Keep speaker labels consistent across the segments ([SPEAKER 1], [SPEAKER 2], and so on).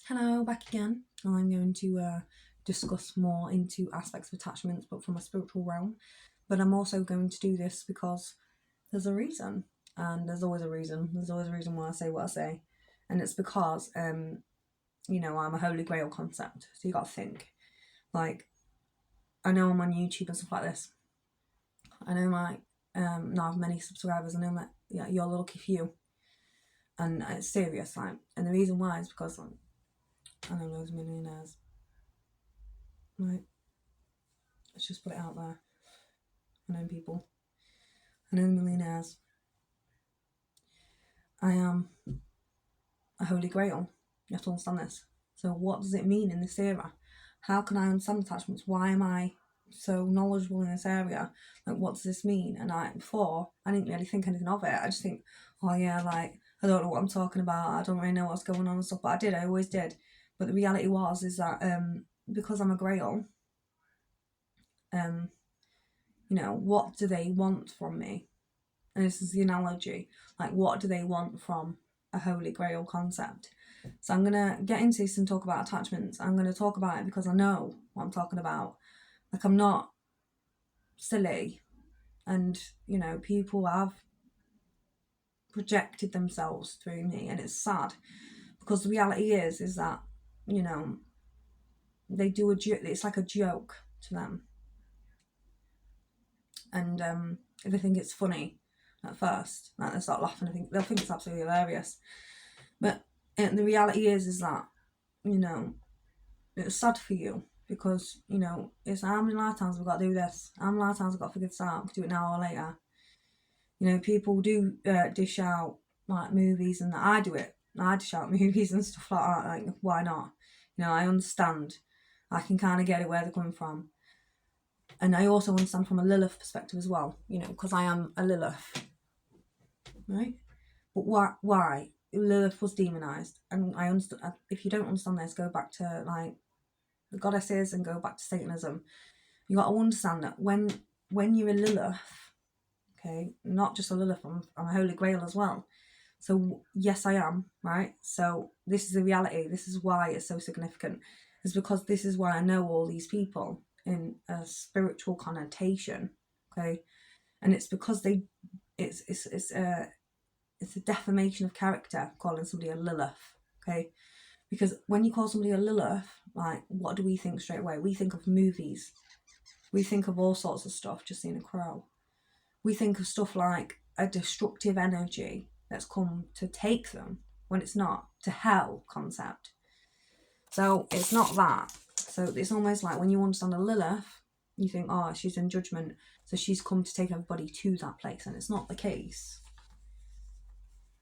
[SPEAKER 1] Hello, back again. I'm going to discuss more into aspects of attachments, but from a spiritual realm. But I'm also going to do this because there's a reason, and there's always a reason. There's always a reason why I say what I say, and it's because I'm a holy grail concept. So you got to think, like, I know I'm on YouTube and stuff like this. I know now I have many subscribers. I know you're a lucky few, and it's serious, like, and the reason why is because I know loads of millionaires. Right, let's just put it out there. I know people. I know millionaires. I am a holy grail. You have to understand this. So what does it mean in this era? How can I understand attachments? Why am I so knowledgeable in this area? Like, what does this mean? And before, I didn't really think anything of it. I just think, oh yeah, like, I don't know what I'm talking about. I don't really know what's going on and stuff. But I always did. But the reality is that because I'm a grail, what do they want from me? And this is the analogy, like, what do they want from a holy grail concept? So I'm going to get into this and talk about attachments. I'm going to talk about it because I know what I'm talking about. Like, I'm not silly. And, people have projected themselves through me, and it's sad because the reality is that, they do it's like a joke to them. And if they think it's funny at first, like, they start laughing, they'll think it's absolutely hilarious. But the reality is that, it's sad for you because, it's how many lifetimes we've got to do this? How many lifetimes we've got to figure this out? We can do it now or later. People do dish out, like, movies, and I do it. I dish out movies and stuff like that. Like, why not? I understand. I can kind of get it where they're coming from. And I also understand from a Lilith perspective as well, because I am a Lilith, right? But why? Lilith was demonized, and I understand. If you don't understand this, go back to, like, the goddesses and go back to Satanism. You got to understand that when you're a Lilith, okay, not just a Lilith, I'm a Holy Grail as well. So yes, I am, right? So this is the reality. This is why it's so significant. It's because this is why I know all these people in a spiritual connotation, okay, and it's because it's a defamation of character calling somebody a Lilith, okay? Because when you call somebody a Lilith, like, what do we think straight away? We think of movies. We think of all sorts of stuff, just seeing a crow. We think of stuff like a destructive energy that's come to take them, when it's not, to hell concept. So it's not that. So it's almost like when you understand a Lilith, you think, oh, she's in judgment, so she's come to take everybody to that place, and it's not the case.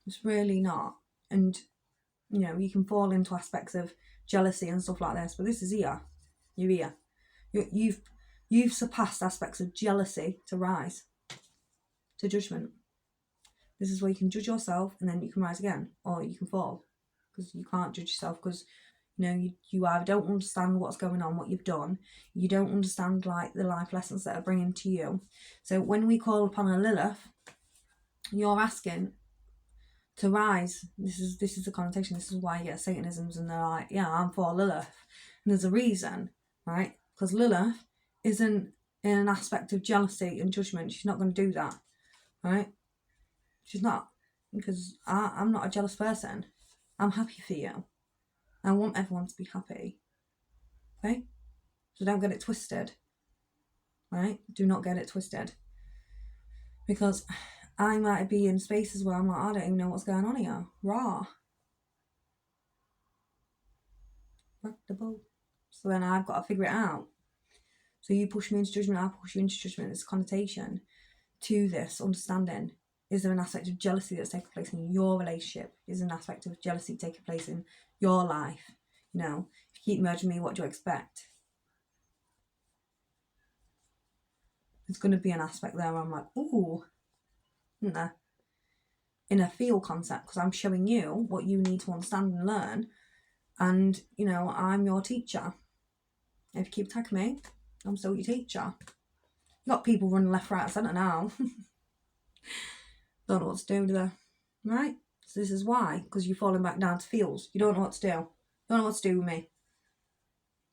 [SPEAKER 1] It's really not. And, you can fall into aspects of jealousy and stuff like this, but this is here. You're here. You've surpassed aspects of jealousy to rise to judgment. This is where you can judge yourself, and then you can rise again, or you can fall, because you can't judge yourself because you either don't understand what's going on, what you've done, you don't understand, like, the life lessons that are bringing to you. So when we call upon a Lilith, you're asking to rise. This is the connotation. This is why you get Satanisms, and they're like, yeah, I'm for Lilith, and there's a reason, right? Because Lilith isn't in an aspect of jealousy and judgment. She's not going to do that, right? She's not, because I'm not a jealous person. I'm happy for you. I want everyone to be happy, okay? So don't get it twisted, right? Do not get it twisted, because I might be in spaces where I'm like, I don't even know what's going on here. Raw. Rock the boat. So then I've got to figure it out. So you push me into judgment, I push you into judgment. There's connotation to this understanding. Is there an aspect of jealousy that's taking place in your relationship? Is there an aspect of jealousy taking place in your life? If you keep merging me, what do you expect? There's going to be an aspect there where I'm like, ooh, isn't there? In a feel concept, because I'm showing you what you need to understand and learn, and I'm your teacher. If you keep attacking me, I'm still your teacher. You got people running left, right, and centre now. Don't know what to do, do they? Right? So this is why, because you're falling back down to feels. You don't know what to do. Don't know what to do with me.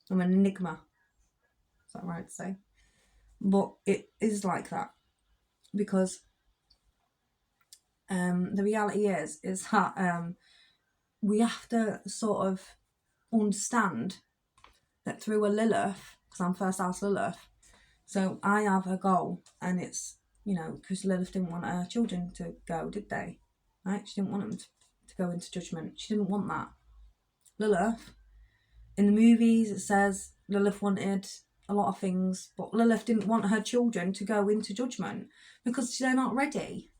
[SPEAKER 1] I'm an enigma. Is that right to say? But it is like that because the reality is that we have to sort of understand that through a Lilith, because I'm first house Lilith, so I have a goal, and it's, because Lilith didn't want her children to go, did they? Right? She didn't want them to go into judgment. She didn't want that. Lilith, in the movies, it says Lilith wanted a lot of things, but Lilith didn't want her children to go into judgment because they're not ready.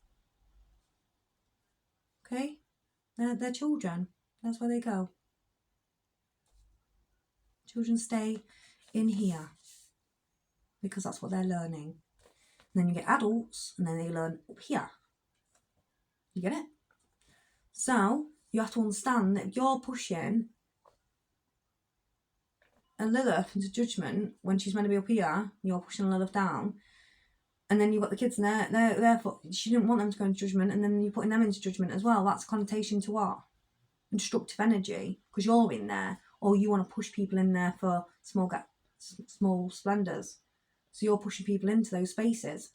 [SPEAKER 1] Okay? They're children. That's where they go. Children stay in here because that's what they're learning. And then you get adults, and then they learn up here. You get it? So you have to understand that you're pushing a Lilith into judgment when she's meant to be up here. You're pushing a Lilith down, and then you've got the kids in there. Therefore, she didn't want them to go into judgment, and then you're putting them into judgment as well. That's a connotation to what? Destructive energy, because you're in there, or you want to push people in there for small splendors. So you're pushing people into those spaces,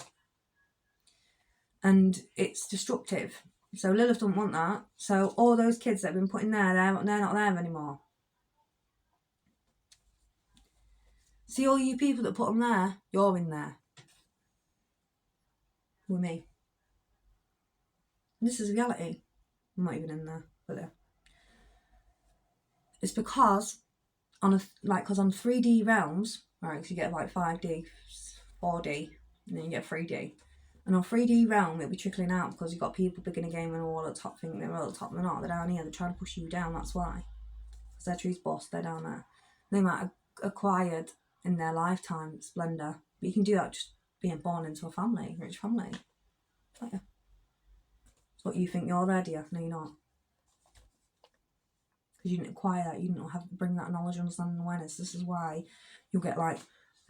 [SPEAKER 1] and it's destructive. So Lilith don't want that. So all those kids that have been put in there, they're not there anymore. See, all you people that put them there, you're in there with me. And this is reality. I'm not even in there, but there. It's because on 3D realms, right? So you get like 5D, 4D, and then you get 3D. And on 3D realm, it'll be trickling out because you've got people picking a game and all at the top thinking they're all at the top. They're not. They're down here. They're trying to push you down. That's why. Because they're Tree's boss. They're down there. They might have acquired in their lifetime splendor, but you can do that just being born into a family, rich family. Oh, yeah. It's what you think you're there, dear. No, you're not. Because you didn't acquire that. You didn't bring that knowledge, understanding, and awareness. This is why you'll get like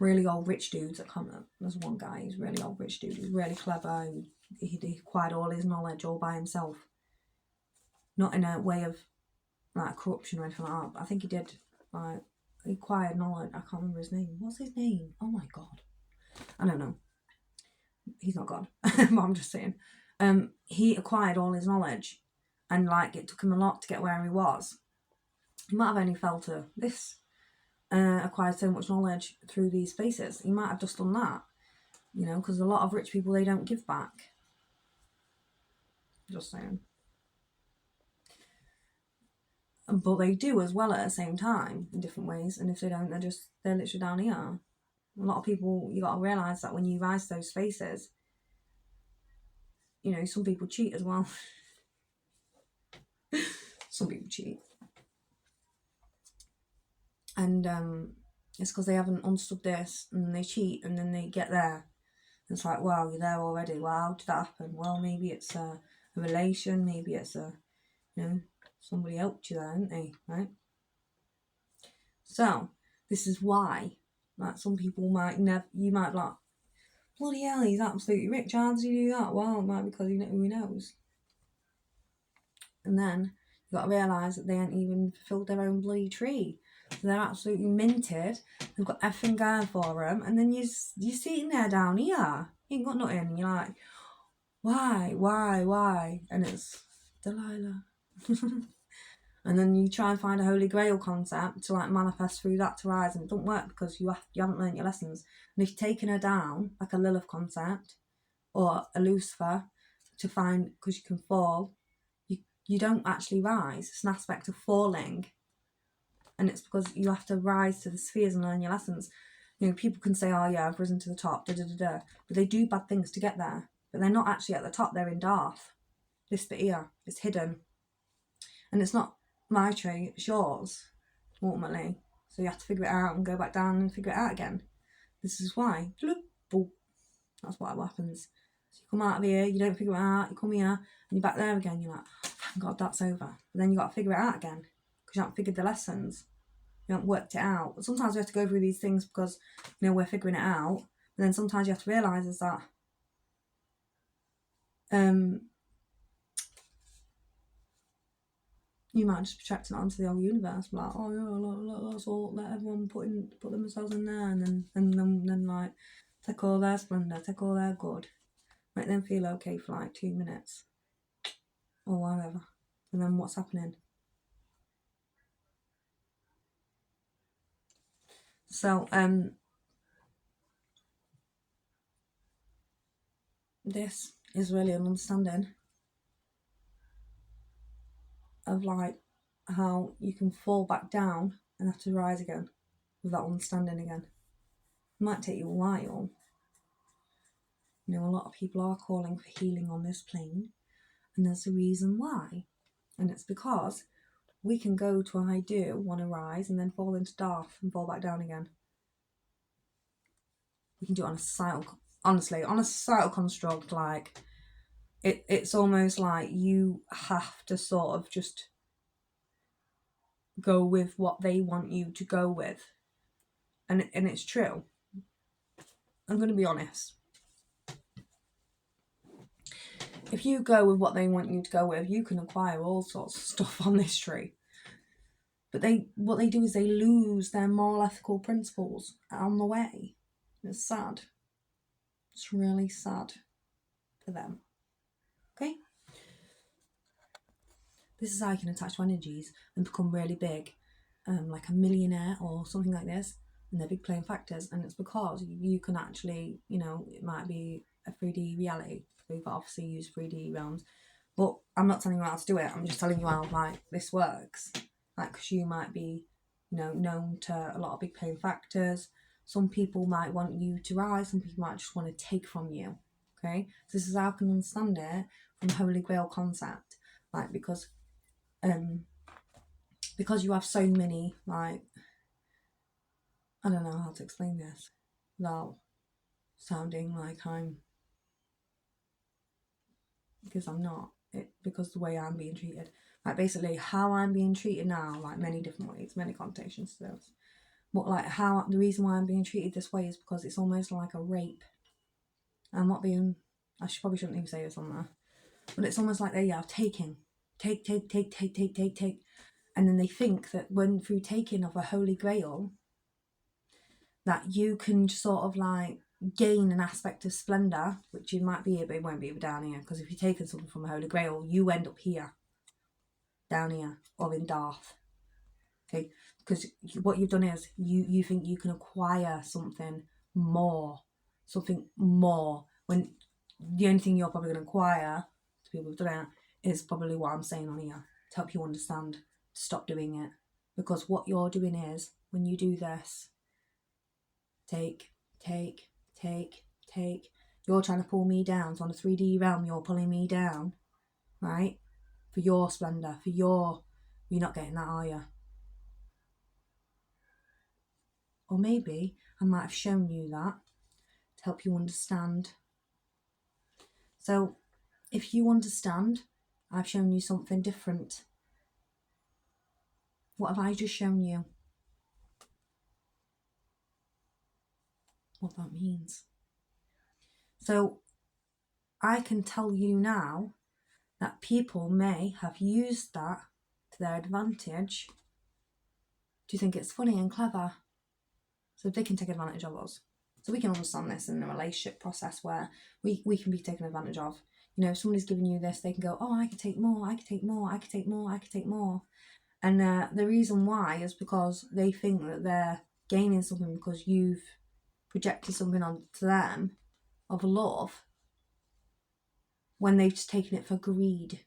[SPEAKER 1] really old rich dudes that come up. There's one guy, he's a really old rich dude. He's really clever. He acquired all his knowledge all by himself. Not in a way of like corruption or anything like that. But I think he did. Like, he acquired knowledge. I can't remember his name. What's his name? Oh my god. I don't know. He's not God. But I'm just saying. He acquired all his knowledge, and like it took him a lot to get where he was. He might have only fell to this. Acquired so much knowledge through these spaces. He might have just done that, because a lot of rich people, they don't give back. Just saying. But they do as well at the same time in different ways. And if they don't, they're literally down here. A lot of people, you got to realise that when you rise to those spaces, some people cheat as well. Some people cheat. And it's because they haven't understood this, and they cheat, and then they get there. And it's like, wow, you're there already. Wow, how did that happen? Well, maybe it's a relation, maybe it's somebody helped you there, didn't they? Right? So this is why, like, some people might you might be like, bloody hell, he's absolutely rich. How does he do that? Well, it might be because who knows. And then you got to realise that they ain't even fulfilled their own bloody tree. So they're absolutely minted. They've got everything going for them. And then you're sitting there down here. You ain't got nothing. And you're like, why? And it's Delilah. And then you try and find a holy grail concept to like manifest through that to rise. And it don't work because you haven't learned your lessons. And if you're taking her down, like a Lilith concept or a Lucifer, to find, because you can fall, you don't actually rise. It's an aspect of falling. And it's because you have to rise to the spheres and learn your lessons. People can say, oh yeah, I've risen to the top, but they do bad things to get there. But they're not actually at the top, they're in Darth. This bit here, it's hidden. And it's not my tree, it's yours, ultimately. So you have to figure it out and go back down and figure it out again. This is why. That's what happens. So you come out of here, you don't figure it out, you come here, and you're back there again. You're like, oh, thank God, that's over. But then you got to figure it out again. You haven't figured the lessons. You haven't worked it out. But sometimes we have to go through these things because, we're figuring it out. But then sometimes you have to realise is that You might just project it onto the whole universe, like, oh yeah, let's all let everyone put themselves in there, and then like take all their splendour, take all their good, make them feel okay for like 2 minutes or whatever, and then what's happening? So this is really an understanding of like how you can fall back down and have to rise again with that understanding again. It might take you a while. You know, a lot of people are calling for healing on this plane, and there's a reason why. And it's because we can go to a I do, want to rise, and then fall into Darth and fall back down again. We can do it on a societal, honestly, on a societal construct, like, it's almost like you have to sort of just go with what they want you to go with. And it's true. I'm going to be honest. If you go with what they want you to go with, you can acquire all sorts of stuff on this tree. But what they do is they lose their moral ethical principles on the way. It's sad. It's really sad for them. Okay? This is how you can attach to energies and become really big, like a millionaire or something like this, and they're big playing factors. And it's because you can actually, you know, it might be a 3D reality. We've obviously used 3D realms, but I'm not telling you how to do it. I'm just telling you how like this works. Like, because you might be, you know, known to a lot of big playing factors. Some people might want you to rise. Some people might just want to take from you. Okay, so this is how I can understand it from Holy Grail concept, like because you have so many, like, I don't know how to explain this without sounding like because I'm not, because the way I'm being treated, like basically how I'm being treated now, like many different ways, many connotations to this, but like how the reason why I'm being treated this way is because it's almost like a rape. I'm not being, probably shouldn't even say this on there, but it's almost like they are taking, take, and then they think that when through taking of a Holy Grail, that you can sort of like gain an aspect of splendour, which you might be, but it won't be down here, because if you're taking something from a Holy Grail, you end up here, down here, or in Darth. Okay, because what you've done is you think you can acquire something more, when the only thing you're probably going to acquire, to people who've done it, is probably what I'm saying on here, to help you understand, to stop doing it. Because what you're doing is, when you do this, take. You're trying to pull me down. So on a 3D realm, you're pulling me down, right? For your splendour, you're not getting that, are you? Or maybe I might have shown you that to help you understand. So if you understand, I've shown you something different. What have I just shown you? What that means. So I can tell you now that people may have used that to their advantage. Do you think it's funny and clever? So they can take advantage of us. So we can understand this in the relationship process where we can be taken advantage of. You know, if somebody's giving you this, they can go, oh, I could take more, I could take more, I could take more, I could take more. And the reason why is because they think that they're gaining something because you've projected something onto them of love, when they've just taken it for greed.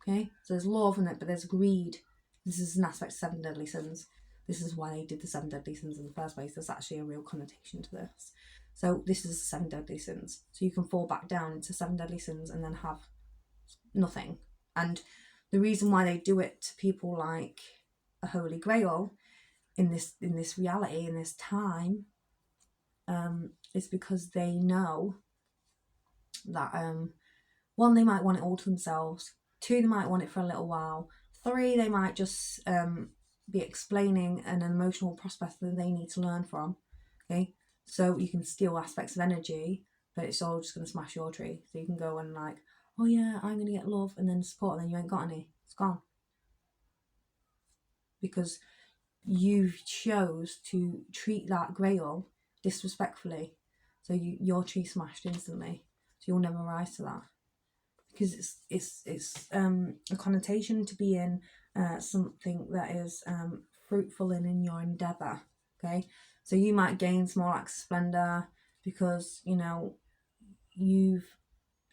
[SPEAKER 1] Okay, so there's love in it, but there's greed. This is an aspect of 7 deadly sins. This is why they did the 7 deadly sins in the first place. There's actually a real connotation to this. So this is the 7 deadly sins. So you can fall back down into 7 deadly sins and then have nothing. And the reason why they do it to people like a Holy Grail in this reality, in this time, is because they know that 1, they might want it all to themselves. 2, they might want it for a little while. 3, they might just be explaining an emotional prospect that they need to learn from. Okay, so you can steal aspects of energy, but it's all just going to smash your tree. So you can go and like, oh yeah, I'm going to get love and then support, and then you ain't got any. It's gone. because you chose to treat that grail disrespectfully. So your tree smashed instantly. So you'll never rise to that. Because it's a connotation to be in something that is fruitful and in your endeavour. Okay, so you might gain small acts of splendour because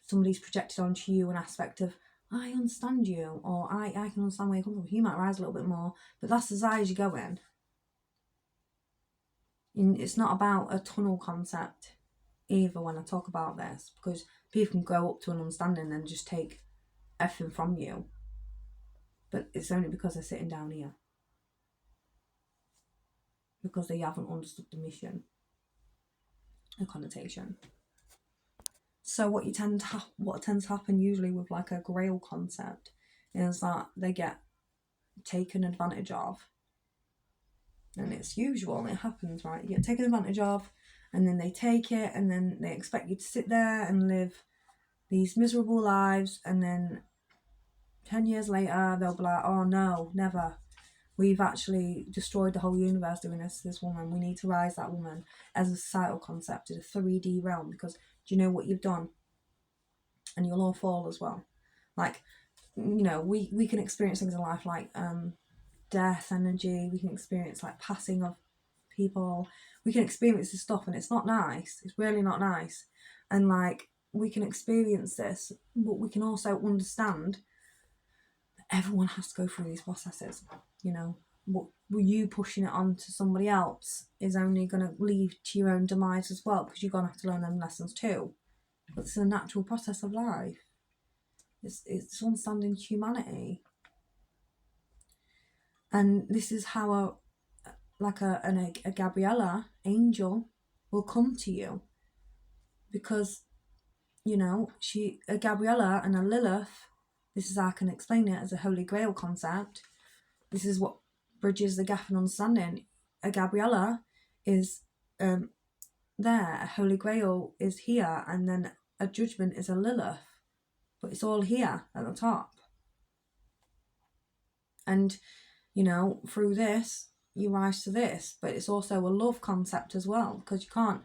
[SPEAKER 1] somebody's projected onto you an aspect of, I understand you, or I can understand where you come from. You might rise a little bit more, but that's as high as you go in. And it's not about a tunnel concept either when I talk about this, because people can go up to an understanding and just take everything from you, but it's only because they're sitting down here, because they haven't understood the mission, the connotation. So what tends to happen usually with like a grail concept is that they get taken advantage of, and it's usual, it happens, right? You get taken advantage of, and then they take it, and then they expect you to sit there and live these miserable lives, and then 10 years later they'll be like, oh no, never, we've actually destroyed the whole universe doing this woman, we need to rise that woman, as a societal concept in a 3D realm, because do you know what you've done? And you'll all fall as well. Like, we can experience things in life like death energy, we can experience like passing of people, we can experience this stuff, and it's not nice, it's really not nice. And like, we can experience this, but we can also understand that everyone has to go through these processes. What you pushing it on to somebody else is only going to lead to your own demise as well, because you're going to have to learn them lessons too. But it's a natural process of life. It's understanding humanity. And this is how a Gabriella angel will come to you, because a Gabriella and a Lilith, this is how I can explain it as a Holy Grail concept. This is what bridges the gap in understanding. A Gabriella is there, a Holy Grail is here, and then a judgment is a Lilith, but it's all here at the top. And through this you rise to this, but it's also a love concept as well, because you can't,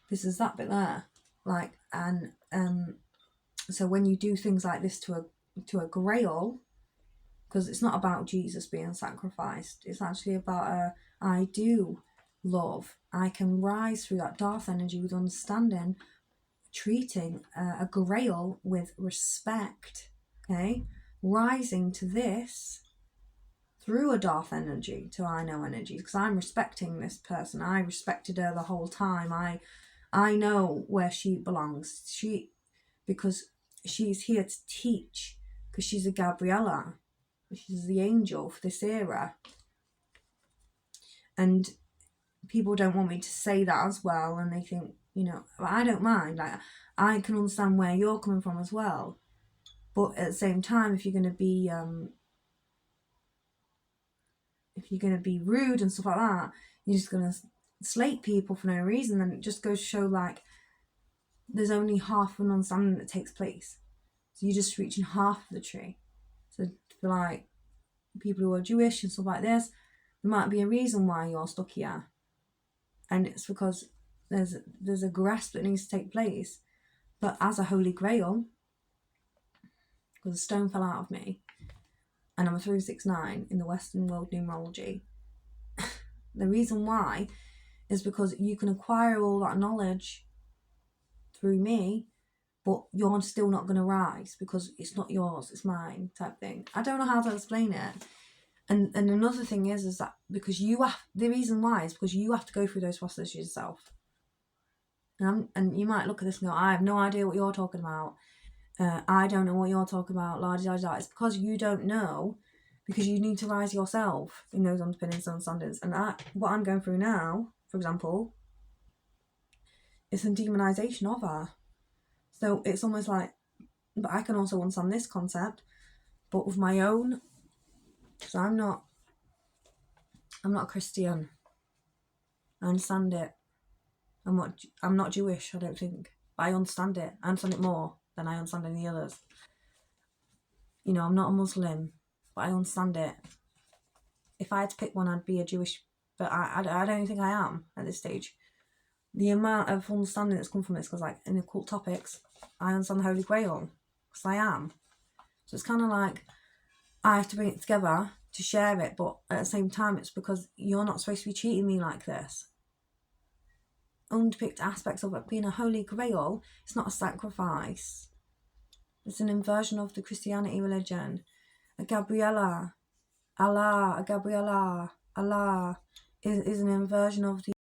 [SPEAKER 1] this is that bit there, like, and so when you do things like this to a grail, because it's not about Jesus being sacrificed, it's actually about I do love, I can rise through that dark energy with understanding, treating a grail with respect, okay, rising to this through a Darth energy to I know energy, because I'm respecting this person. I respected her the whole time. I know where she belongs. Because she's here to teach, because she's a Gabriella. She's the angel for this era. And people don't want me to say that as well, and they think, I don't mind. Like, I can understand where you're coming from as well. But at the same time, if you're going to be rude and stuff like that, you're just going to slate people for no reason, then it just goes to show like there's only half an understanding that takes place. So you're just reaching half of the tree. So for like people who are Jewish and stuff like this, there might be a reason why you're stuck here, and it's because there's a grasp that needs to take place. But as a Holy Grail, because a stone fell out of me, and I'm a 369 in the Western world numerology, the reason why is because you can acquire all that knowledge through me, but you're still not going to rise because it's not yours, it's mine, type thing. I don't know how to explain it. And another thing is that because the reason why is because you have to go through those processes yourself. And you might look at this and go, I have no idea what you're talking about. I don't know what you're talking about. La da da. It's because you don't know, because you need to rise yourself in those underpinnings and understandings. And what I'm going through now, for example, is a demonization of her. So it's almost like, but I can also understand this concept, but with my own, because I'm not a Christian. I understand it. I'm not Jewish, I don't think, but I understand it. I understand it more than I understand any others. I'm not a Muslim, but I understand it if I had to pick one, I'd be a Jewish, but I don't think I am at this stage. The amount of understanding that's come from this, because like in occult topics, I understand the Holy Grail, because I am. So it's kind of like I have to bring it together to share it, but at the same time, it's because you're not supposed to be treating me like this. Unpicked aspects of it being a Holy Grail, it's not a sacrifice. It's an inversion of the Christianity religion. A Gabriella, Allah is an inversion of the